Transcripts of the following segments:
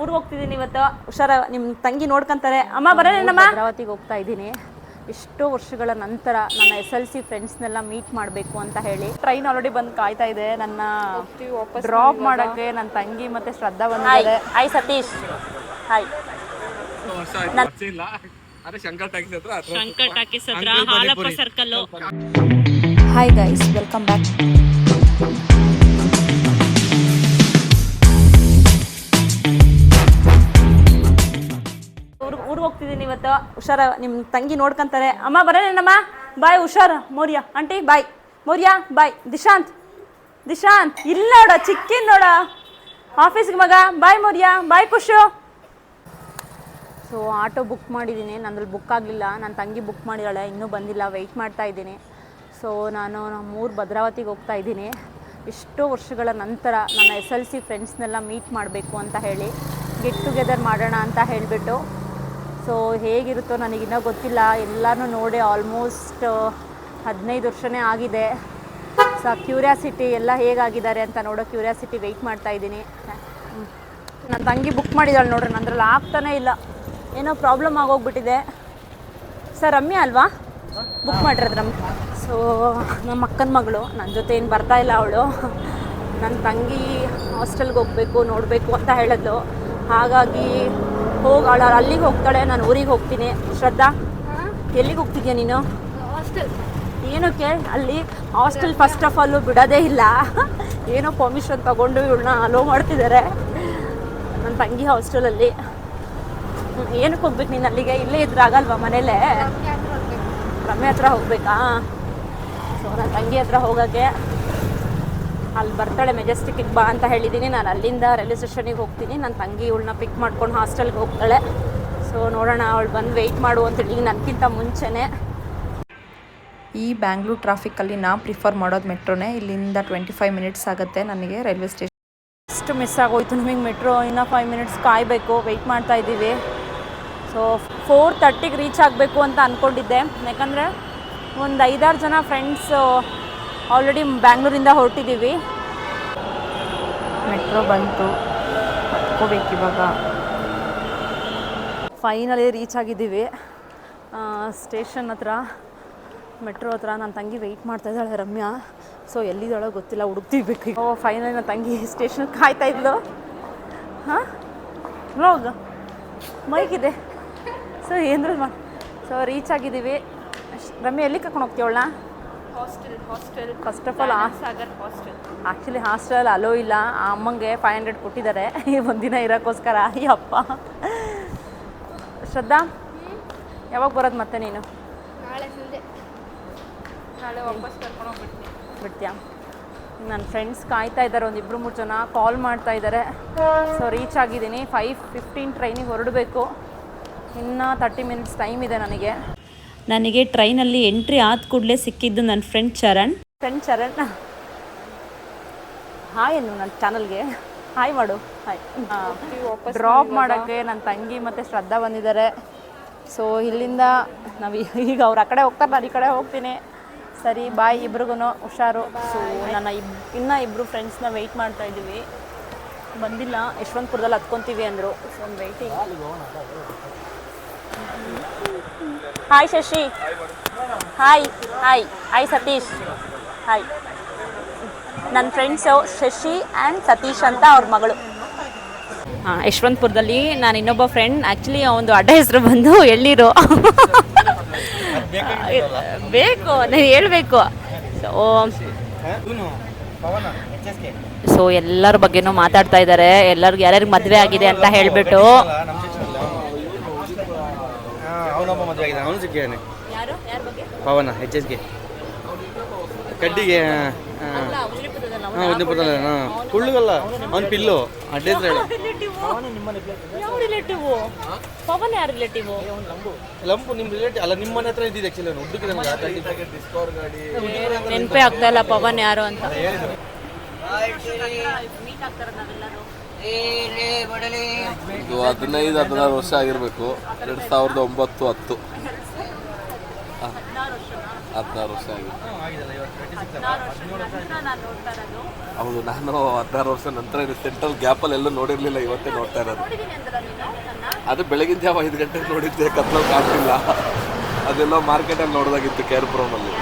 ಊರಿಗೆ ಹೋಗ್ತಿದ್ದೀನಿ ಇವತ್ತು. ಹುಷಾರ, ನಿಮ್ಮ ತಂಗಿ ನೋಡ್ಕೊಂತಾರೆ. ಅಮ್ಮ ಬರೋಣಮ್ಮ. ಭದ್ರಾವತಿಗೆ ಹೋಗ್ತಾ ಇದ್ದೀನಿ. ಎಷ್ಟೋ ವರ್ಷಗಳ ನಂತರ ನನ್ನ SLC ಫ್ರೆಂಡ್ಸ್ನೆಲ್ಲ ಮೀಟ್ ಮಾಡಬೇಕು ಅಂತ ಹೇಳಿ ಟ್ರೈನ್ ಆಲ್ರೆಡಿ ಬಂದು ಕಾಯ್ತಾ ಇದೆ. ನನ್ನ ಡ್ರಾಪ್ ಮಾಡೋಕ್ಕೆ ನನ್ನ ತಂಗಿ ಮತ್ತು ಶ್ರದ್ಧಾ ಬಂದಿದ್ದಾರೆ. Hi Satish. Hi. Shankar talkies ಹತ್ರ Halappa circle. Hi guys, welcome back. ಊರಿಗೆ ಹೋಗ್ತಿದ್ದೀನಿ ಇವತ್ತು. ಹುಷಾರ, ನಿಮ್ಮ ತಂಗಿ ನೋಡ್ಕೊಂತಾರೆ. ಅಮ್ಮ ಬರೋಣಮ್ಮ. ಬಾಯ್. ಹುಷಾರ ಮೌರ್ಯ ಆಂಟಿ. ಬಾಯ್ ಮೌರ್ಯ. ಬಾಯ್ ದಿಶಾಂತ್. ಇಲ್ಲ ನೋಡ, ಚಿಕ್ಕಿನ್ ನೋಡ ಆಫೀಸ್ಗೆ ಮಗ. ಬಾಯ್ ಮೌರ್ಯ. ಬಾಯ್ ಖುಷು. ಸೊ ಆಟೋ ಬುಕ್ ಮಾಡಿದ್ದೀನಿ. ನಂದ್ರಲ್ಲಿ ಬುಕ್ ಆಗಲಿಲ್ಲ. ನನ್ನ ತಂಗಿ ಬುಕ್ ಮಾಡಿದ್ದಾಳೆ, ಇನ್ನೂ ಬಂದಿಲ್ಲ. ವೆಯ್ಟ್ ಮಾಡ್ತಾ ಇದ್ದೀನಿ. ಸೊ ನಾನು ನಮ್ಮೂರು ಭದ್ರಾವತಿಗೆ ಹೋಗ್ತಾ ಇದ್ದೀನಿ. ಎಷ್ಟೋ ವರ್ಷಗಳ ನಂತರ ನನ್ನ SLC ಫ್ರೆಂಡ್ಸ್ನೆಲ್ಲ ಮೀಟ್ ಮಾಡಬೇಕು ಅಂತ ಹೇಳಿ ಗೆಟ್ ಟುಗೆದರ್ ಮಾಡೋಣ ಅಂತ ಹೇಳಿಬಿಟ್ಟು. ಸೊ ಹೇಗಿರುತ್ತೋ ನನಗಿನ್ನೂ ಗೊತ್ತಿಲ್ಲ. ಎಲ್ಲನೂ ನೋಡಿ ಆಲ್ಮೋಸ್ಟ್ 15 ವರ್ಷನೇ ಆಗಿದೆ. ಸೊ ಕ್ಯೂರಿಯಾಸಿಟಿ ಎಲ್ಲ ಹೇಗಾಗಿದ್ದಾರೆ ಅಂತ ನೋಡೋ ಕ್ಯೂರಿಯಾಸಿಟಿ ವೆಯ್ಟ್ ಮಾಡ್ತಾ ಇದ್ದೀನಿ. ನನ್ನ ತಂಗಿ ಬುಕ್ ಮಾಡಿದ್ದಾಳೆ ನೋಡ್ರಿ, ನಂದ್ರಲ್ಲಿ ಆಗ್ತಾನೇ ಇಲ್ಲ. ಏನೋ ಪ್ರಾಬ್ಲಮ್ ಆಗೋಗ್ಬಿಟ್ಟಿದೆ. ಸರ್ ರಮ್ಯಾ ಅಲ್ವಾ ಬುಕ್ ಮಾಡಿರೋದು ರಮ್ಯಾ? ಸೊ ನಮ್ಮ ಅಕ್ಕನ ಮಗಳು, ನನ್ನ ಜೊತೆ ಏನು ಬರ್ತಾ ಇಲ್ಲ ಅವಳು. ನನ್ನ ತಂಗಿ ಹಾಸ್ಟೆಲ್ಗೆ ಹೋಗಬೇಕು ನೋಡಬೇಕು ಅಂತ ಹೇಳಿದ್ಲು. ಹಾಗಾಗಿ ಅವಳು ಅಲ್ಲಿಗೆ ಹೋಗ್ತಾಳೆ, ನಾನು ಊರಿಗೆ ಹೋಗ್ತೀನಿ. ಶ್ರದ್ಧಾ, ಎಲ್ಲಿಗೆ ಹೋಗ್ತಿದ್ಯಾ ನೀನು? ಹಾಸ್ಟೆಲ್. ಏನಕ್ಕೆ? ಅಲ್ಲಿ ಹಾಸ್ಟೆಲ್ ಫಸ್ಟ್ ಆಫ್ ಆಲು ಬಿಡೋದೇ ಇಲ್ಲ. ಏನೋ ಪರ್ಮಿಷನ್ ತೊಗೊಂಡು ಇವಳನ್ನ ಅಲೋ ಮಾಡ್ತಿದ್ದಾರೆ ನನ್ನ ತಂಗಿ ಹಾಸ್ಟೆಲಲ್ಲಿ. ಏನಕ್ಕೆ ಹೋಗ್ಬೇಕು ನೀನು ಅಲ್ಲಿಗೆ? ಇಲ್ಲೇ ಇದ್ರೆ ಆಗಲ್ವಾ ಮನೇಲೇ? ರಮ್ಯ ಹತ್ರ ಹೋಗ್ಬೇಕಾ? ಸೊ ನನ್ನ ತಂಗಿ ಹತ್ರ ಹೋಗೋಕ್ಕೆ ಅಲ್ಲಿ ಬರ್ತಾಳೆ, ಮೆಜೆಸ್ಟಿಕ್ಕಿಗೆ ಬಾ ಅಂತ ಹೇಳಿದ್ದೀನಿ. ನಾನು ಅಲ್ಲಿಂದ ರೈಲ್ವೆ ಸ್ಟೇಷನಿಗೆ ಹೋಗ್ತೀನಿ. ನನ್ನ ತಂಗಿ ಇವಳನ್ನ ಪಿಕ್ ಮಾಡ್ಕೊಂಡು ಹಾಸ್ಟೆಲ್ಗೆ ಹೋಗ್ತಾಳೆ. ಸೊ ನೋಡೋಣ, ಅವಳು ಬಂದು ವೆಯ್ಟ್ ಮಾಡು ಅಂತೇಳಿ ನನಗಿಂತ ಮುಂಚೆನೇ. ಈ ಬ್ಯಾಂಗ್ಳೂರು ಟ್ರಾಫಿಕಲ್ಲಿ ನಾ ಪ್ರಿಫರ್ ಮಾಡೋದು ಮೆಟ್ರೋನೇ. ಇಲ್ಲಿಂದ 25 ಮಿನಿಟ್ಸ್ ಆಗುತ್ತೆ ನನಗೆ ರೈಲ್ವೆ ಸ್ಟೇಷನ್. ಅಷ್ಟು ಮಿಸ್ ಆಗೋಯ್ತು ನಮಗೆ ಮೆಟ್ರೋ. ಇನ್ನೂ 5 ಮಿನಿಟ್ಸ್ ಕಾಯಬೇಕು, ವೆಯ್ಟ್ ಮಾಡ್ತಾ ಇದ್ದೀವಿ. ಸೊ 4:30ಗೆ ರೀಚ್ ಆಗಬೇಕು ಅಂತ ಅಂದ್ಕೊಂಡಿದ್ದೆ. ಯಾಕಂದರೆ ಒಂದು 5-6 ಜನ ಫ್ರೆಂಡ್ಸು ಆಲ್ರೆಡಿ ಬ್ಯಾಂಗ್ಳೂರಿಂದ ಹೊರಟಿದ್ದೀವಿ. ಮೆಟ್ರೋ ಬಂತು, ಹತ್ಕೋಬೇಕು ಇವಾಗ. ಫೈನಲಿ ರೀಚ್ ಆಗಿದ್ದೀವಿ ಸ್ಟೇಷನ್ ಹತ್ರ, ಮೆಟ್ರೋ ಹತ್ರ. ನನ್ನ ತಂಗಿ ವೆಯ್ಟ್ ಮಾಡ್ತಾ ಇದ್ದಾಳೆ ರಮ್ಯಾ. ಸೊ ಎಲ್ಲಿದ್ದಾಳೋ ಗೊತ್ತಿಲ್ಲ, ಹುಡುಕ್ತಿರ್ಬೇಕು. ಫೈನಲಿ ನನ್ನ ತಂಗಿ ಸ್ಟೇಷನ್ ಕಾಯ್ತಾ ಇದ್ಲು. ಹಾಂ ಹೋಗ ಮೈಗಿದೆ. ಸೊ ಏನ್ರಲ್ಲಿ ಮಾಡಿ ಸೊ ರೀಚ್ ಆಗಿದ್ದೀವಿ. ರಮ್ಯಾ ಎಲ್ಲಿ ಕರ್ಕೊಂಡು ಹೋಗ್ತೀವಳ? Hostel. First of all actually hostel allow ಇಲ್ಲ. ಆ ಅಮ್ಮಂಗೆ 500 ಕೊಟ್ಟಿದ್ದಾರೆ ಒಂದಿನ ಇರೋಕ್ಕೋಸ್ಕರ. ಈ ಅಪ್ಪ. ಶ್ರದ್ಧಾ, ಯಾವಾಗ ಬರೋದು ಮತ್ತೆ ನೀನು? ನಾಳೆ ವಾಪಸ್ ಬಿಡ್ತೀಯಾ? ನನ್ನ ಫ್ರೆಂಡ್ಸ್ ಕಾಯ್ತಾ ಇದ್ದಾರೆ, ಒಂದು 2-3 ಜನ ಕಾಲ್ ಮಾಡ್ತಾ ಇದ್ದಾರೆ. ಸೊ ರೀಚ್ ಆಗಿದ್ದೀನಿ. 5:15 ಟ್ರೈನಿಗೆ ಹೊರಡಬೇಕು. ಇನ್ನು 30 ಮಿನಿಟ್ಸ್ ಟೈಮ್ ಇದೆ ನನಗೆ ಟ್ರೈನಲ್ಲಿ ಎಂಟ್ರಿ ಆದ ಕೂಡಲೇ ಸಿಕ್ಕಿದ್ದು ನನ್ನ ಫ್ರೆಂಡ್ ಚರಣ್. ಹಾಯ್ ಅನ್ನು ನನ್ನ ಚಾನಲ್ಗೆ ಹಾಯ್ ಮಾಡು. ಹಾಯ್. ಡ್ರಾಪ್ ಮಾಡೋಕ್ಕೆ ನನ್ನ ತಂಗಿ ಮತ್ತು ಶ್ರದ್ಧಾ ಬಂದಿದ್ದಾರೆ. ಸೊ ಇಲ್ಲಿಂದ ನಾವು ಈಗ ಅವ್ರು ಆ ಕಡೆ ಹೋಗ್ತಾರೆ, ನಾನು ಈ ಕಡೆ ಹೋಗ್ತೀನಿ. ಸರಿ ಬಾಯ್ ಇಬ್ರಿಗೂ, ಹುಷಾರು. ಸೊ ನನ್ನ ಇನ್ನೂ 2 ಫ್ರೆಂಡ್ಸ್ನ ವೆಯ್ಟ್ ಮಾಡ್ತಾ ಇದ್ದೀವಿ, ಬಂದಿಲ್ಲ. ಯಶವಂತಪುರದಲ್ಲಿ ಹತ್ಕೊತೀವಿ ಅಂದರು. ಸೊ ಒಂದು waiting. Hi Shashi. Hi Satish. Hi. ನನ್ನ ಫ್ರೆಂಡ್ಸು ಶಶಿ ಆ್ಯಂಡ್ ಸತೀಶ್ ಅಂತ ಅವ್ರ ಮಗಳು. ಹಾಂ, ಯಶವಂತಪುರದಲ್ಲಿ ನಾನು ಇನ್ನೊಬ್ಬ ಫ್ರೆಂಡ್. ಆ್ಯಕ್ಚುಲಿ ಒಂದು ಅಡ್ಡ ಹೆಸರು ಬಂದು ಎಳ್ಳೀರು. ಬೇಕು ನೀವು ಹೇಳಬೇಕು. ಸೊ ಎಲ್ಲರ ಬಗ್ಗೆನೂ ಮಾತಾಡ್ತಾ ಇದ್ದಾರೆ. ಎಲ್ಲರಿಗೂ ಯಾರ್ಯಾರಿಗೆ ಮದುವೆ ಆಗಿದೆ ಅಂತ ಹೇಳಿಬಿಟ್ಟು. ಪವನ HSK ಕಡ್ಡಿಗೆ ಕುಳ್ಳುಗಲ್ಲ ಅವ್ನ ಪಿಲ್ಲು ಅಡ್ಡ ಪವನ್ ಯಾರು ರಿಲೇಟಿವ್? ಲಂಪು ನಿಮ್ಮ ರಿಲೇಟಿವ್ ಅಲ್ಲ, ನಿಮ್ಮ ಮನೆ ಹತ್ರ ಇದ್ದಿದ್ದು ಆ್ಯಕ್ಚುಲಿ. ನೆನಪೇ ಆಗ್ತಾ ಇಲ್ಲ ಪವನ್ ಯಾರು ಅಂತ. ಇದು 15-16 ವರ್ಷ ಆಗಿರಬೇಕು. 2009-10. 16 ವರ್ಷ ಆಗಿದೆ. ನಾನು ನೋಡ್ತಾ ಇರೋದು ಹೌದು, ನಾನು 16 ವರ್ಷ ನಂತರ ಇದು ಸೆಂಟ್ರಲ್ ಗ್ಯಾಪಲ್ಲಿ ಎಲ್ಲೂ ನೋಡಿರಲಿಲ್ಲ, ಇವತ್ತೇ ನೋಡ್ತಾ ಇರೋದು. ನೋಡಿದ್ದೀನಿ ಅಂದ್ರೆ ನೀನು ನನ್ನ ಅದು ಬೆಳಗಿನ ಜಾವ 5 ಗಂಟೆಗೆ ನೋಡಿದ್ದೆ, ಕತ್ಲಲ್ಲಿ ಕಾಣ್ತಿಲ್ಲ. ಅದೆಲ್ಲ ಮಾರ್ಕೆಟಲ್ಲಿ ನೋಡೋದಾಗಿತ್ತು ಕೇರ್ಪುರಮಲ್ಲಿ.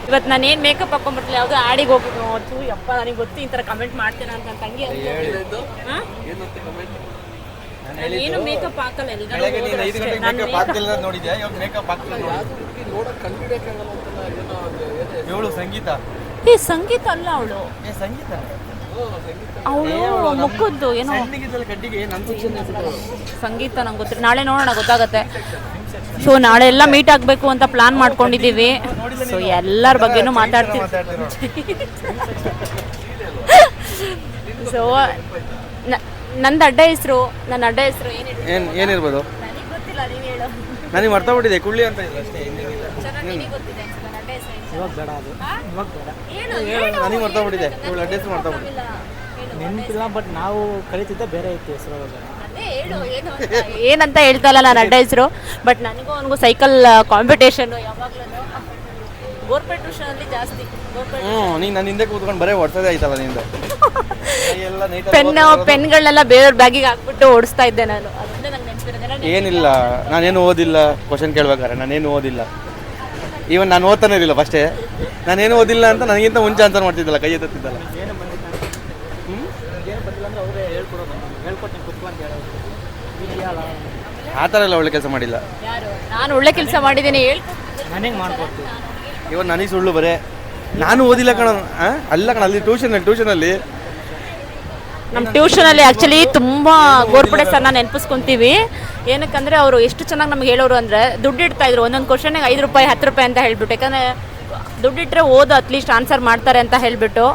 ಇವತ್ತು ನಾನು ಏನು ಮೇಕಪ್ ಹಾಕೊಂಡ್ಬಿಟ್ಲೆ ಯಾವುದೋ ಆಡಿಗೆ ಹೋಗಿದ್ದು ತೂ ಯಪ್ಪ ನನಗೆ ಗೊತ್ತು ಈ ಥರ ಕಮೆಂಟ್ ಮಾಡ್ತೇನೆ ಅಂತ ನನ್ನ ತಂಗಿ ಹಾಂ ಏನು ಮೇಕಪ್ ಹಾಕಲ್ಲ ಬೆಳಗ್ಗೆ ನೀನು 5 ಗಂಟೆಗೆ ಮೇಕಪ್ ಹಾಕ್ತಿಲ್ಲ ನೋಡಿದ್ಯಾ? ಇವಾಗ ಮೇಕಪ್ ಹಾಕ್ತಿಲ್ಲ. ನೋಡೋಕೆ ಕಂಡುಹಿಡಿಯೋಕ್ಕಾಗಲ್ಲ ಅಂತಲ್ಲ, ಏನೋ ಇವಳು ಸಂಗೀತ. ಏ ಸಂಗೀತ ಅಲ್ಲ ಅವಳು, ಸಂಗೀತ ಅವಳು ಮುಖದ್ದು ಏನೋ ಸಣ್ಣಗಿದ್ದಲ್ಲ ಕಡ್ಡಿಗೆ ನನ್ನ ಶಿಕ್ಷಣ ಸಂಗೀತ ನಂಗೆ ಗೊತ್ತಿಲ್ಲ. ನಾಳೆ ನೋಡೋಣ, ಗೊತ್ತಾಗತ್ತೆ. ಸೊ ನಾಳೆ ಎಲ್ಲ ಮೀಟ್ ಆಗಬೇಕು ಅಂತ ಪ್ಲಾನ್ ಮಾಡ್ಕೊಂಡಿದ್ದೀವಿ. ಸೊ ಎಲ್ಲರ ಬಗ್ಗೆನೂ ಮಾತಾಡ್ತೀವಿ. ಸೊ ನನ್ನ ಅಡ್ಡ ಹೆಸರು ನನ್ನ ಏನಿರ್ಬೋದು ನನಗೆ ಗೊತ್ತಿಲ್ಲ, ನೀನು ಹೇಳು. ನನಗೆ ಮರ್ತೋಗ್ಬಿಟ್ಟಿದೆ. ಕುಳ್ಳಿ ಅಂತ ಇಲ್ಲ ಅಷ್ಟೇ, ನಿನಗೆ ಗೊತ್ತಿದೆ ನನ್ನ ಅಡ್ಡ ಹೆಸರು ಇವಾಗ ಬೇಡ ಅದು, ಇವಾಗ ಬೇಡ, ನನಗೆ ಮರ್ತೋಗ್ಬಿಟ್ಟಿದೆ. ಇವಳು ಅಡ್ರೆಸ್ ಮರ್ತೋಗ್ಬಿಟ್ಟಿದೆ. ನೆನಪಿಲ್ಲ. ಬಟ್ ನಾವು ಕಲಿತಿದ್ದ ಬೇರೆ ಇತ್ತು ಹೆಸರು. ಏನಂತ ಹೇಳ್ತಾ ಇಲ್ಲ ನನ್ನ ಅಡ್ಡ ಹೆಸರು. ಬಟ್ ನನಗೂ ಅವನಿಗೂ ಸೈಕಲ್ ಕಾಂಪಿಟೇಷನ್ ಯಾವಾಗ್ಲೂ ಗೋರ್ಪೇಟ್ ಟ್ಯೂಷನಲ್ಲಿ ಜಾಸ್ತಿ. ನೀನು ನನ್ನ ಹಿಂದೆ ಕೂತ್ಕೊಂಡು ಬರೀ ಹೊಡ್ಸೋದೇ ಆಯ್ತಲ್ಲ ನಿಂದು. ಪೆನ್ಗಳನ್ನೆಲ್ಲ ಬೇರೆಯವ್ರ ಬ್ಯಾಗಿಗೆ ಹಾಕ್ಬಿಟ್ಟು ಓಡಿಸ್ತಾ ಇದ್ದೆ ನಾನು. ಅದೊಂದೇ ನಂಗೆ ನೆನಪಿರೋದು. ಏನಿಲ್ಲ, ನಾನೇನು ಓದಿಲ್ಲ. ಕ್ವಶನ್ ಕೇಳ್ಬೇಕಾರೆ ನಾನೇನು ಓದಿಲ್ಲ. ಈವನ್ ನಾನು ಓದ್ತಾನೆ ಇರಲಿಲ್ಲ ಫಸ್ಟೇ. ನಾನೇನು ಓದಿಲ್ಲ ಅಂತ ನನಗಿಂತ ಮುಂಚೆ ಆನ್ಸರ್ ಮಾಡ್ತಿದ್ದಲ್ಲ, ಕೈ ಎತ್ತಿದ್ದಲ್ಲ. ಏನು ಬಂದಿಲ್ಲ ಅಂದ್ರೆ ಅವರೇ ಹೇಳ್ಕೊಡೋದು, ಹೇಳ್ಕೊಟ್ಟು ಕುತ್ಕೊಂಡು ಹೇಳೋದು. ಇದೆಯಲ್ಲ, ಆ ಥರ ಎಲ್ಲ ಒಳ್ಳೆ ಕೆಲಸ ಮಾಡಿಲ್ಲ. ಯಾರು? ನಾನು ಒಳ್ಳೆ ಕೆಲಸ ಮಾಡಿದ್ದೀನಿ, ನನಗೆ ಮಾಡ್ಕೊಡ್ತೀವಿ. ಇವನ್ ನನಗೆ ಸುಳ್ಳು ಬರೇ ನಾನು ಓದಿಲ್ಲ ಕಣ. ಅಲ್ಲ ಕಣ, ಅಲ್ಲಿ ಟ್ಯೂಷನಲ್ಲಿ ನಮ್ಮ ಟ್ಯೂಷನಲ್ಲಿ ಆ್ಯಕ್ಚುಲಿ ತುಂಬ ಗೋರ್ಪಡೆ ಸರ್ನ ನೆನಪಿಸ್ಕೊತೀವಿ. ಏನಕ್ಕಂದರೆ ಅವರು ಎಷ್ಟು ಚೆನ್ನಾಗಿ ನಮ್ಗೆ ಹೇಳೋರು ಅಂದರೆ ದುಡ್ಡು ಇಡ್ತಾಯಿದ್ರು. ಒಂದೊಂದು ಕ್ವಶನಿಗೆ 5 ರೂಪಾಯಿ 10 ರೂಪಾಯಿ ಅಂತ ಹೇಳಿಬಿಟ್ಟು, ಯಾಕಂದರೆ ದುಡ್ಡಿಟ್ಟರೆ ಓದು ಅಟ್ಲೀಸ್ಟ್ ಆನ್ಸರ್ ಮಾಡ್ತಾರೆ ಅಂತ ಹೇಳಿಬಿಟ್ಟು.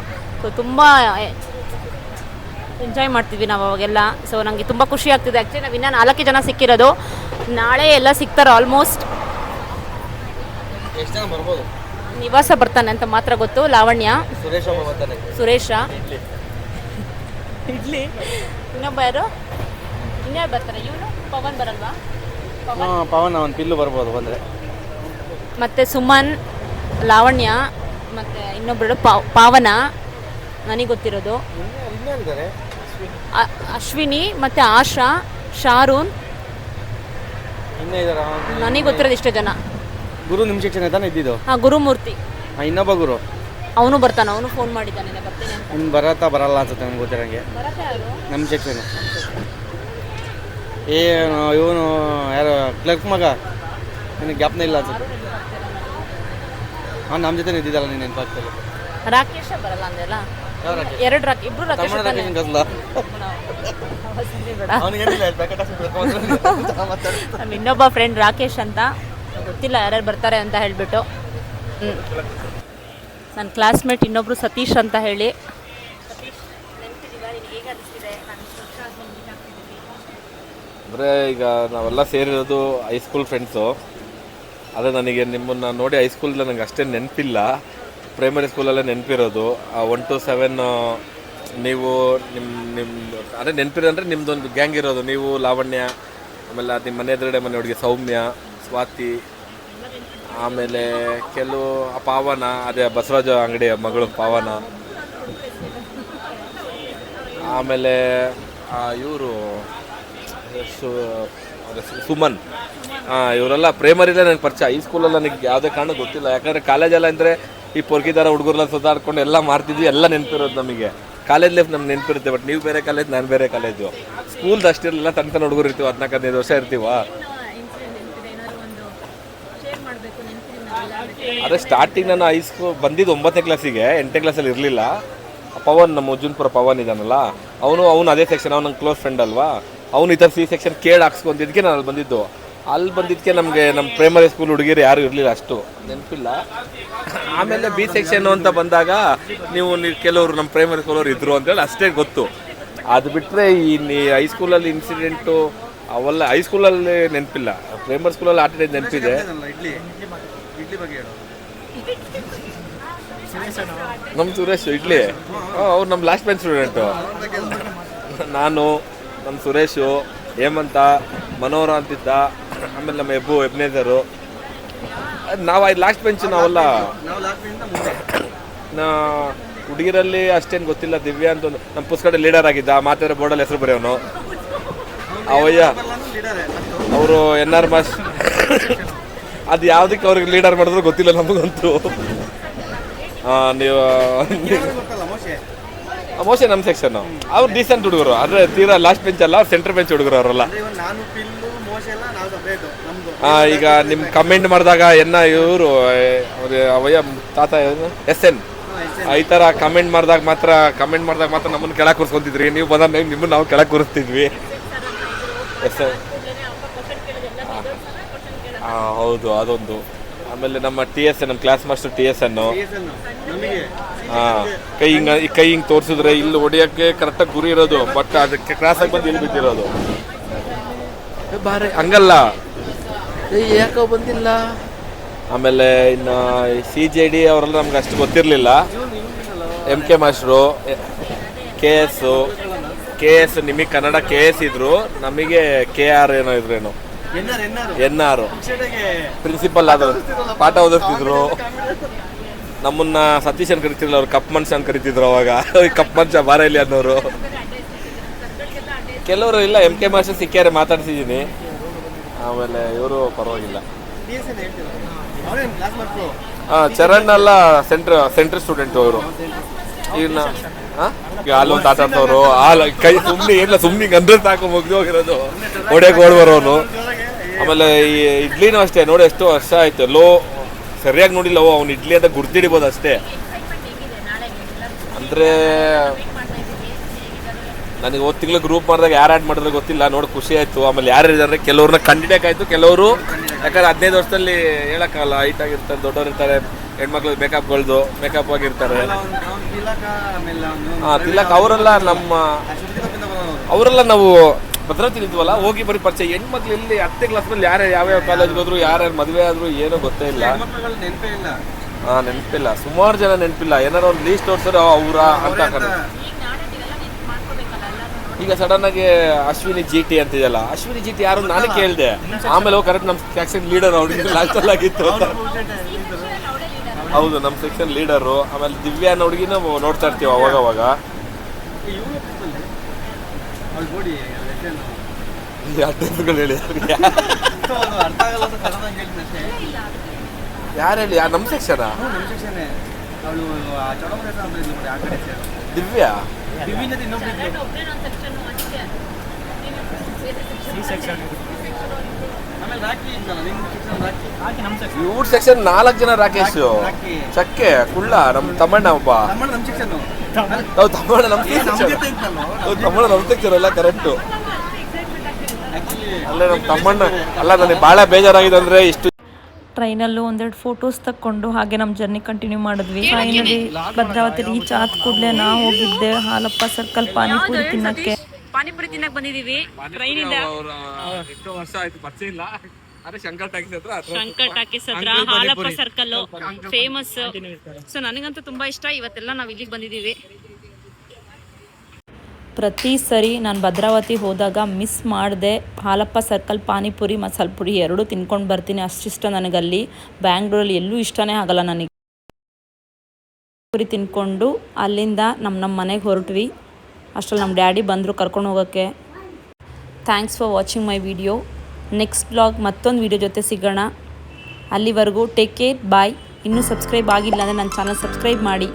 ಸೊ ತುಂಬ ಎಂಜಾಯ್ ಮಾಡ್ತಿದ್ವಿ ನಾವು ಅವಾಗೆಲ್ಲ. ಸೊ ನನಗೆ ತುಂಬ ಖುಷಿ ಆಗ್ತಿದೆ. ಆ್ಯಕ್ಚುಲಿ ನಾವು ಇನ್ನೂ 4 ಜನ ಸಿಕ್ಕಿರೋದು. ನಾಳೆ ಎಲ್ಲ ಸಿಗ್ತಾರೆ ಆಲ್ಮೋಸ್ಟ್. ಎಷ್ಟು ಜನ ಬರ್ಬೋದು? ನಿವಾಸ ಬರ್ತಾನೆ ಅಂತ ಮಾತ್ರ ಗೊತ್ತು. ಲಾವಣ್ಯ, ಸುರೇಶ, ಇಡ್ಲಿ, ಇನ್ನೊಬ್ಬ ಯಾರು ಇನ್ಯಾರು ಬರ್ತಾರೆ? ಇವನು ಪವನ್ ಬರಲ್ವಾ? ಪವನ್ ಅವನ್ ಪಿಲ್ಲು ಬರ್ಬೋದು ಬಂದರೆ. ಮತ್ತು ಸುಮನ್, ಲಾವಣ್ಯ, ಮತ್ತು ಇನ್ನೊಬ್ಬರು ಪಾವನ ನನಗೆ ಗೊತ್ತಿರೋದು. ಅಶ್ವಿನಿ ಮತ್ತು ಆಶಾ, ಶಾರೂನ್, ನನಗೆ ಗೊತ್ತಿರೋದು ಇಷ್ಟೇ ಜನ. ಗುರು ನಿಮ್ಮ ಶಿಕ್ಷಣ ತಾನೇ ಇದ್ದಿದ್ದು? ಹಾಂ, ಗುರುಮೂರ್ತಿ. ಇನ್ನೊಬ್ಬ ಗುರು ಅವನು ಬರ್ತಾನೆ, ಅವನು ಫೋನ್ ಮಾಡಿದ್ದಾನೆ ಬರ್ತೀನಿ ಅಂತ. ಇನ್ನು ಬರಲ್ಲ ಅನ್ಸುತ್ತೆ ನನಗೆ ಗೊತ್ತಿರಂಗೆ. ನಮ್ಮ ಶಿಕ್ಷಣ ಇವನು ಯಾರು ಕ್ಲರ್ಕ್ ಮಗ, ನಿನಗೆ ಜ್ಞಾಪನ ಇಲ್ಲ ಅನ್ಸುತ್ತೆ. ಅವ್ನು ನಮ್ಮ ಜೊತೆ ಇದ್ದಿದ್ದಲ್ಲ, ನೀನು ನೆನಪಾಗ್ತಲ್ಲ. ರಾಕೇಶ ಬರಲ್ಲ ಅಂದೆಲ್ಲ. ಇಬ್ರು ರಾಕೇಶ್. ನಮ್ಮ ಇನ್ನೊಬ್ಬ ಫ್ರೆಂಡ್ ರಾಕೇಶ್ ಅಂತ, ಗೊತ್ತಿಲ್ಲ ಯಾರ್ಯಾರು ಬರ್ತಾರೆ ಅಂತ ಹೇಳಿಬಿಟ್ಟು. ನನ್ನ ಕ್ಲಾಸ್ಮೇಟ್ ಇನ್ನೊಬ್ರು ಸತೀಶ್ ಅಂತ ಹೇಳಿ. ಅಂದರೆ ಈಗ ನಾವೆಲ್ಲ ಸೇರಿರೋದು ಹೈಸ್ಕೂಲ್ ಫ್ರೆಂಡ್ಸು. ಅದೇ ನನಗೆ ನಿಮ್ಮನ್ನು ನೋಡಿ ಹೈಸ್ಕೂಲ್ದ ನನಗೆ ಅಷ್ಟೇ ನೆನಪಿಲ್ಲ, ಪ್ರೈಮರಿ ಸ್ಕೂಲಲ್ಲೇ ನೆನಪಿರೋದು. 1 to 7 ನೀವು ನಿಮ್ಮ ಅದೇ ನೆನಪಿರೋ ಅಂದರೆ ನಿಮ್ಮದೊಂದು ಗ್ಯಾಂಗ್ ಇರೋದು. ನೀವು, ಲಾವಣ್ಯ, ಆಮೇಲೆ ನಿಮ್ಮ ಮನೆ ಎದುರುಗಡೆ ಮನೆ ಹುಡುಗಿ ಸೌಮ್ಯ, ಸ್ವಾತಿ, ಆಮೇಲೆ ಕೆಲವು ಪಾವನ, ಅದೇ ಬಸವರಾಜ ಅಂಗಡಿ ಮಗಳು ಪಾವನ, ಆಮೇಲೆ ಇವರು ಸುಮನ್. ಇವರೆಲ್ಲ ಪ್ರೈಮರಿಲೇ ನನಗೆ ಪರಿಚಯ. ಈ ಸ್ಕೂಲಲ್ಲಿ ನನಗೆ ಯಾವುದೇ ಕಾರಣ ಗೊತ್ತಿಲ್ಲ. ಯಾಕಂದರೆ ಕಾಲೇಜೆಲ್ಲ ಅಂದರೆ ಈ ಪೊರ್ಕಿದಾರ ಹುಡುಗರೆಲ್ಲ ಸುತ್ತಾಡ್ಕೊಂಡು ಎಲ್ಲ ಮಾಡ್ತಿದ್ವಿ, ಎಲ್ಲ ನೆನಪಿರೋದು ನಮಗೆ. ಕಾಲೇಜ್ ಲೈಫ್ ನಮ್ಗೆ ನೆನಪಿರುತ್ತೆ. ಬಟ್ ನೀವು ಬೇರೆ ಕಾಲೇಜ್, ನಾನು ಬೇರೆ ಕಾಲೇಜು. ಸ್ಕೂಲ್ದು ಅಷ್ಟಿರಲಿಲ್ಲ, ಸಣ್ಣ ಹುಡುಗರು ಇರ್ತೀವಿ, 14-15 ವರ್ಷ ಇರ್ತೀವ. ಅದೇ ಸ್ಟಾರ್ಟಿಂಗ್ ನಾನು ಹೈಸ್ಕೂಲ್ ಬಂದಿದ್ದು 9ನೇ ಕ್ಲಾಸಿಗೆ, 8ನೇ ಕ್ಲಾಸಲ್ಲಿ ಇರಲಿಲ್ಲ. ಪವನ್, ನಮ್ಮ ಉಜ್ಜುನ್ಪುರ ಪವನ್ ಇದ್ದಾನಲ್ಲ, ಅವನು ಅದೇ ಸೆಕ್ಷನ್, ಅವ್ನು ನಂಗೆ ಕ್ಲೋಸ್ ಫ್ರೆಂಡ್ ಅಲ್ವಾ. ಅವನು ಈ ಥರ C ಸೆಕ್ಷನ್ ಕೇಳಿ ಹಾಕ್ಸ್ಕೊಂತಿದ್ದಕ್ಕೆ ನಾನು ಅಲ್ಲಿ ಬಂದಿದ್ದಕ್ಕೆ ನಮಗೆ ನಮ್ಮ ಪ್ರೈಮರಿ ಸ್ಕೂಲ್ ಹುಡುಗಿರು ಯಾರು ಇರಲಿಲ್ಲ, ಅಷ್ಟು ನೆನಪಿಲ್ಲ. ಆಮೇಲೆ B ಸೆಕ್ಷನ್ ಅಂತ ಬಂದಾಗ ನೀವು ಕೆಲವರು ನಮ್ಮ ಪ್ರೈಮರಿ ಸ್ಕೂಲವ್ರು ಇದ್ದರು ಅಂತೇಳಿ ಅಷ್ಟೇ ಗೊತ್ತು. ಅದು ಬಿಟ್ಟರೆ ಈ ಹೈಸ್ಕೂಲಲ್ಲಿ ಇನ್ಸಿಡೆಂಟು ಅವೆಲ್ಲ ಹೈಸ್ಕೂಲಲ್ಲಿ ನೆನಪಿಲ್ಲ. ಪ್ರೈಮರಿ ಸ್ಕೂಲಲ್ಲಿ ಆಟ ನೆನಪಿದೆ. ನಮ್ಮ ಸುರೇಶ್ ಇಡ್ಲಿ, ಅವ್ರು ನಮ್ಮ ಲಾಸ್ಟ್ ಬೆಂಚ್ ಸ್ಟೂಡೆಂಟು. ನಾನು, ನಮ್ಮ ಸುರೇಶು, ಹೇಮಂತ, ಮನೋಹರ ಅಂತಿದ್ದ, ಆಮೇಲೆ ನಮ್ಮ ಎಬ್ನೇಜರು, ನಾವು ಲಾಸ್ಟ್ ಬೆಂಚ್ ನಾವೆಲ್ಲ ನಾವು ಲಾಸ್ಟಿಂದ ಮುಂದೆ. ನಾ ಹುಡುಗಿರಲ್ಲಿ ಅಷ್ಟೇನು ಗೊತ್ತಿಲ್ಲ. ದಿವ್ಯಾ ಅಂತ ಒಂದು ನಮ್ಮ ಪುಸ್ತಕದ ಲೀಡರ್ ಆಗಿದ್ದ, ಮಾತಾಡೋ ಬೋರ್ಡಲ್ಲಿ ಹೆಸರು ಬರೆಯೋನು ಅವಯ್ಯ. ಅವರು NR ಮಾಸ್ ಅದು ಯಾವುದಕ್ಕೆ ಅವ್ರಿಗೆ ಲೀಡರ್ ಮಾಡಿದ್ರು ಗೊತ್ತಿಲ್ಲ ನಮಗಂತೂ. ನೀವು ಮೋಸ್ಟ್ಲಿ ನಮ್ಮ ಸೆಕ್ಷನ್ ಅವ್ರು ಡೀಸೆಂಟ್ ಹುಡುಗರು, ಆದರೆ ತೀರಾ ಲಾಸ್ಟ್ ಬೆಂಚ್ ಅಲ್ಲ, ಸೆಂಟ್ರ್ ಬೆಂಚ್ ಹುಡುಗರು ಅವರೆಲ್ಲ. ಈಗ ನಿಮ್ ಕಮೆಂಟ್ ಮಾಡಿದಾಗ ಇವರು ಅವಯ್ಯ ತಾತ SN ಈ ಥರ ಕಮೆಂಟ್ ಮಾಡಿದಾಗ ಮಾತ್ರ ನಮ್ಮನ್ನು ಕೆಳಗೆ ಕೂರಿಸ್ಕೊಂತಿದ್ರಿ. ನೀವು ಬಂದಾಗ ನಿಮ್ಮನ್ನು ನಾವು ಕೆಳಗೆ ಕೂರಿಸ್ತಿದ್ವಿ. ಹೌದು ಅದೊಂದು. ಆಮೇಲೆ ನಮ್ಮ TSN, ನಮ್ಮ ಕ್ಲಾಸ್ ಮಾಸ್ಟರ್ TSN ಕೈ ಹಿಂಗೆ ತೋರಿಸಿದ್ರೆ ಇಲ್ಲಿ ಹೊಡಿಯೋಕ್ಕೆ ಕರೆಕ್ಟಾಗಿ ಗುರಿ ಇರೋದು, ಬಟ್ ಅದಕ್ಕೆ ಕ್ರಾಸಾಗಿ ಬಂದು ಇಲ್ಲಿ ಬಿದ್ದಿರೋದು. ಬಾರಿ ಹಂಗಲ್ಲ, ಯಾಕೋ ಬಂದಿಲ್ಲ. ಆಮೇಲೆ ಇನ್ನು CJD ಅವರೆಲ್ಲ ನಮ್ಗೆ ಅಷ್ಟು ಗೊತ್ತಿರಲಿಲ್ಲ. MK ಮಾಸ್ಟ್ರು, KS ನಿಮಗೆ ಕನ್ನಡ KS ಇದ್ರು, ನಮಗೆ KR ಏನೋ ಇದ್ರೇನು NR ಪ್ರಿನ್ಸಿಪಲ್ ಆದವರು ಪಾಠ ಓದಿಸ್ತಿದ್ರು. ನಮ್ಮನ್ನ ಸತೀಶ್ ಅಂತ ಕರಿತಿದ್ರು, ಅವ್ರು ಕಪ್ ಮನುಷ್ಯ ಅಂತ ಕರಿತಿದ್ರು ಅವಾಗ. ಕಪ್ ಮನುಷ್ಯ ಬಾರ ಇಲ್ಲಿ ಅನ್ನೋರು. ಕೆಲವರು ಇಲ್ಲ, MK ಮಾಸ್ಟರ್ ಸಿಕ್ಕ್ಯಾರೆ ಮಾತಾಡ್ಸಿದ್ದೀನಿ. ಆಮೇಲೆ ಇವರು ಪರವಾಗಿಲ್ಲ. ಚರಣ್ ಎಲ್ಲ ಸೆಂಟ್ರ್ ಸ್ಟೂಡೆಂಟ್ ಅವರು. ಇನ್ನ ಹಾಲೊಂದು ಆಟ ಆಡ್ತವ್ರು, ಕೈ ಸುಮ್ಮನೆ ಗಂಧ ಸಾಕು ಮುಗ್ದು ಹೋಗಿರೋದು, ಹೊಡೆಯಕ್ಕೆ ಓಡ್ಬರೋನು. ಆಮೇಲೆ ಈ ಇಡ್ಲಿನೂ ಅಷ್ಟೇ ನೋಡಿ, ಎಷ್ಟು ವರ್ಷ ಆಯ್ತು ಲೋ ಸರಿಯಾಗಿ ನೋಡಿಲ್ಲ. ಅವ್ನು ಇಡ್ಲಿ ಅಂತ ಗುರ್ತಿಡಿಬೋದು ಅಷ್ಟೇ. ಅಂದರೆ ನನಗೆ ಒಂದು ತಿಂಗಳು ಗ್ರೂಪ್ ಮಾಡಿದಾಗ ಯಾರು ಆ್ಯಡ್ ಮಾಡಿದ್ರೆ ಗೊತ್ತಿಲ್ಲ, ನೋಡಿ ಖುಷಿ ಆಯಿತು. ಆಮೇಲೆ ಯಾರು ಇದ್ದಾರೆ, ಕೆಲವ್ರನ್ನ ಕಂಡಿಡಿಯೋಕ್ಕಾಯ್ತು. ಕೆಲವರು ಯಾಕಂದ್ರೆ 15 ವರ್ಷದಲ್ಲಿ ಹೇಳೋಕ್ಕಲ್ಲ, ಹೈಟ್ ಆಗಿರ್ತಾರೆ, ದೊಡ್ಡವ್ರು ಇರ್ತಾರೆ, ಹೆಣ್ಮಕ್ಳು ಮೇಕಪ್ ಆಗಿರ್ತಾರೆ. ತಿಲಕ್ ಅವರೆಲ್ಲ ನಾವು ಭದ್ರಾವತಿ ಇದ್ವಲ್ಲ, ಹೋಗಿ ಬರೀ ಪರಿಚಯ. ಹೆಣ್ಮಕ್ಳು ಇಲ್ಲಿ 10ನೇ ಕ್ಲಾಸ್ನಲ್ಲಿ ಯಾವ್ಯಾವ ಕಾಲೇಜ್ಗೆ ಹೋದ್ರು, ಯಾರ್ಯಾರು ಮದುವೆ ಆದ್ರು ಏನೋ ಗೊತ್ತೇ ಇಲ್ಲ. ನೆನಪಿಲ್ಲ, ಸುಮಾರು ಜನ ನೆನಪಿಲ್ಲ. ಏನಾರು ಒಂದು ಲೀಸ್ಟ್ ತೋರಿಸಿದ್ರೆ ಅವರ ಅಂತ. ಈಗ ಸಡನ್ ಆಗಿ ಅಶ್ವಿನಿ GT ಅಂತಿದೆಯಲ್ಲ, ಅಶ್ವಿನಿ GT ಯಾರು ನಾನು ಕೇಳಿದೆ. ಆಮೇಲೆ ಕರೆಕ್ಟ್ ನಮ್ಮ ಸೆಕ್ಷನ್ ಲೀಡರ್ ಅವ್ರಿಗೆ ಲಾಸ್ಟಲ್ಲಿ ಆಗಿತ್ತು. ಹೌದು, ನಮ್ಮ ಸೆಕ್ಷನ್ ಲೀಡರು. ಆಮೇಲೆ ದಿವ್ಯಾ ಅನ್ನೋ ಹುಡುಗಿನ ನೋಡ್ತಾ ಇರ್ತೀವಿ ಅವಾಗವಾಗ. ಹೇಳಿ ಯಾರು ಹೇಳಿ, ನಮ್ಮ ಸೆಕ್ಷನ್ ದಿವ್ಯಾ ಇವ್ರ ಸೆಕ್ಷನ್ 4 ಜನ. ರಾಕೇಶ್, ಚಕ್ಕೆ, ಕುಳ್ಳ, ನಮ್ಮ ತಮ್ಮಣ್ಣ ಒಬ್ಬ. ತಮ್ಮಣ್ಣ ನಮ್ಮ ಸೆಕ್ಷನ್ ಎಲ್ಲ ಕರೆಕ್ಟು. ಅಲ್ಲೇ ನಮ್ಮ ತಮ್ಮಣ್ಣ ಅಲ್ಲ, ನನಗೆ ಭಾಳ ಬೇಜಾರಾಗಿದೆ ಅಂದರೆ ಇಷ್ಟು. ಟ್ರೈನಲ್ಲೂ ಒಂದೆರಡು ಫೋಟೋಸ್ ತಕ್ಕೊಂಡು ಹಾಗೆ ನಮ್ಮ ಜರ್ನಿ ಕಂಟಿನ್ಯೂ ಮಾಡಿದ್ವಿ. ಫೈನಲಿ ಭದ್ರಾವತಿ ರೀಚ್ ಆದ ಕೂಡಲೇ ನಾವು ಹೋಗಿದ್ದೆ ಹಾಲಪ್ಪ ಸರ್ಕಲ್ ಪಾನಿಪುರಿ ತಿನ್ನಕ್ಕೆ ಬಂದಿದೀವಿ. ಟ್ರೈನಿಂದ ಶಂಕರ್ ಟಾಕೀಸ್ ಹತ್ರ ಹಾಲಪ್ಪ ಸರ್ಕಲ್ ಫೇಮಸ್. ಸೊ ನನಗಂತೂ ತುಂಬಾ ಇಷ್ಟ. ಇವತ್ತೆಲ್ಲ ನಾವು ಇಲ್ಲಿಗೆ ಬಂದಿದ್ದೀವಿ. ಪ್ರತಿ ಸರಿ ನಾನು ಭದ್ರಾವತಿ ಹೋದಾಗ ಮಿಸ್ ಮಾಡಿದೆ ಹಾಲಪ್ಪ ಸರ್ಕಲ್ ಪಾನಿಪುರಿ ಮಸಾಲೆ ಪುರಿ ಎರಡೂ ತಿನ್ಕೊಂಡು ಬರ್ತೀನಿ. ಅಷ್ಟಿಷ್ಟ ನನಗಲ್ಲಿ. ಬ್ಯಾಂಗ್ಳೂರಲ್ಲಿ ಎಲ್ಲೂ ಇಷ್ಟನೇ ಆಗಲ್ಲ ನನಗೆ. ಪುರಿ ತಿನ್ಕೊಂಡು ಅಲ್ಲಿಂದ ನಮ್ಮ ಮನೆಗೆ ಹೊರಟ್ವಿ. ಅಷ್ಟರಲ್ಲಿ ನಮ್ಮ ಡ್ಯಾಡಿ ಬಂದರು ಕರ್ಕೊಂಡು ಹೋಗೋಕ್ಕೆ. Thanks for watching my video. Next blog ಮತ್ತೊಂದು ವಿಡಿಯೋ ಜೊತೆ ಸಿಗೋಣ. ಅಲ್ಲಿವರೆಗೂ ಟೇಕ್ ಕೇರ್, ಬಾಯ್. ಇನ್ನೂ ಸಬ್ಸ್ಕ್ರೈಬ್ ಆಗಿಲ್ಲ ಅಂದರೆ ನನ್ನ ಚಾನಲ್ ಸಬ್ಸ್ಕ್ರೈಬ್ ಮಾಡಿ.